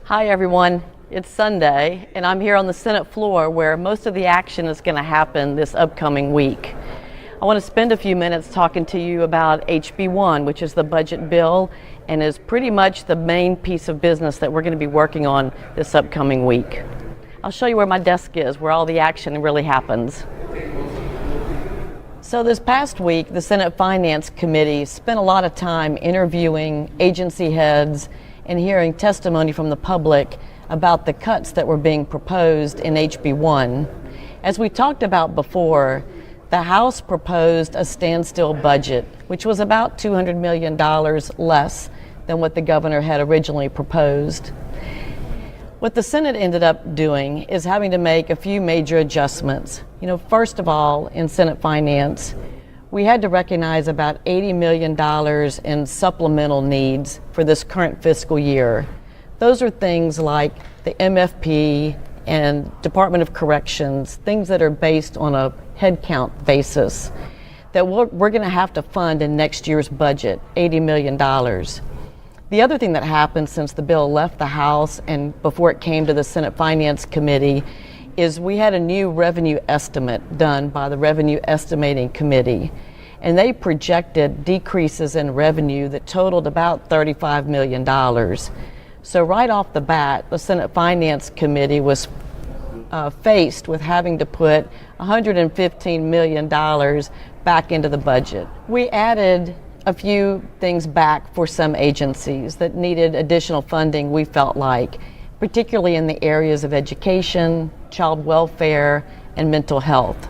Hi everyone, it's Sunday and I'm here on the Senate floor where most of the action is going to happen this upcoming week. I want to spend a few minutes talking to you about HB1, which is the budget bill and is pretty much the main piece of business that we're going to be working on this upcoming week. I'll show you where my desk is, where all the action really happens. So this past week, the Senate Finance Committee spent a lot of time interviewing agency heads and hearing testimony from the public about the cuts that were being proposed in HB1. As we talked about before, the House proposed a standstill budget, which was about $200 million less than what the governor had originally proposed. What the Senate ended up doing is having to make a few major adjustments. First of all, in Senate Finance, we had to recognize about $80 million in supplemental needs for this current fiscal year. Those are things like the MFP and Department of Corrections, things that are based on a headcount basis that we're going to have to fund in next year's budget, $80 million. The other thing that happened since the bill left the House and before it came to the Senate Finance Committee is we had a new revenue estimate done by the Revenue Estimating Committee, and they projected decreases in revenue that totaled about $35 million. So right off the bat, the Senate Finance Committee was faced with having to put $115 million back into the budget. We added a few things back for some agencies that needed additional funding, we felt like, particularly in the areas of education, child welfare, and mental health,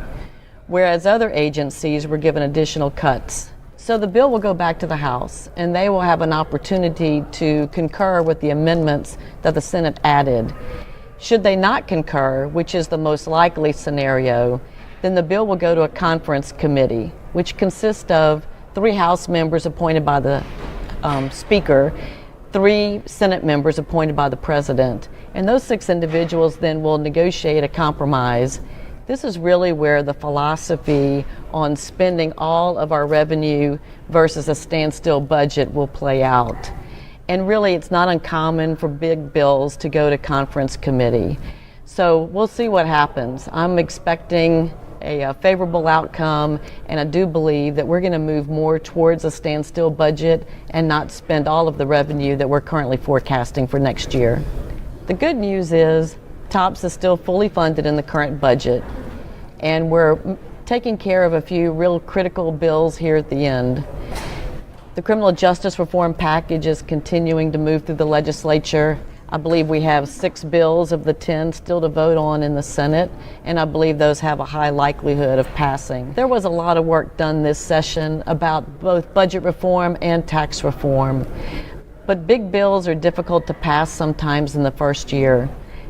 whereas other agencies were given additional cuts. So the bill will go back to the House, and they will have an opportunity to concur with the amendments that the Senate added. Should they not concur, which is the most likely scenario, then the bill will go to a conference committee, which consists of 3 House members appointed by the Speaker, 3 Senate members appointed by the President, and those 6 individuals then will negotiate a compromise. This is really where the philosophy on spending all of our revenue versus a standstill budget will play out. And really, it's not uncommon for big bills to go to conference committee. So we'll see what happens. I'm expecting a favorable outcome, and I do believe that we're going to move more towards a standstill budget and not spend all of the revenue that we're currently forecasting for next year. The good news is TOPS is still fully funded in the current budget, and we're taking care of a few real critical bills here at the end. The criminal justice reform package is continuing to move through the legislature. I believe we have 6 bills of the 10 still to vote on in the Senate, and I believe those have a high likelihood of passing. There was a lot of work done this session about both budget reform and tax reform, but big bills are difficult to pass sometimes in the first year.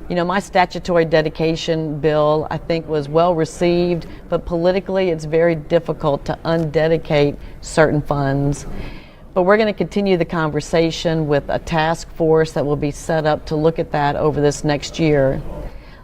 My statutory dedication bill, I think, was well received, but politically it's very difficult to undedicate certain funds. But we're going to continue the conversation with a task force that will be set up to look at that over this next year.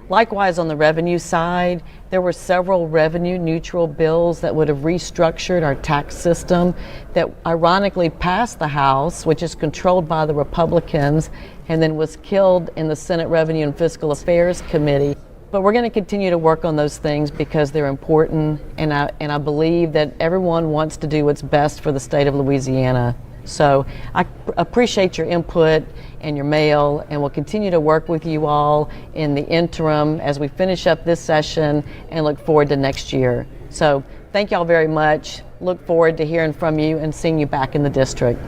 Likewise, on the revenue side, there were several revenue neutral bills that would have restructured our tax system that ironically passed the House, which is controlled by the Republicans, and then was killed in the Senate Revenue and Fiscal Affairs Committee. But we're going to continue to work on those things because they're important, and I believe that everyone wants to do what's best for the state of Louisiana. So I appreciate your input and your mail, and we'll continue to work with you all in the interim as we finish up this session and look forward to next year. So thank y'all very much. Look forward to hearing from you and seeing you back in the district.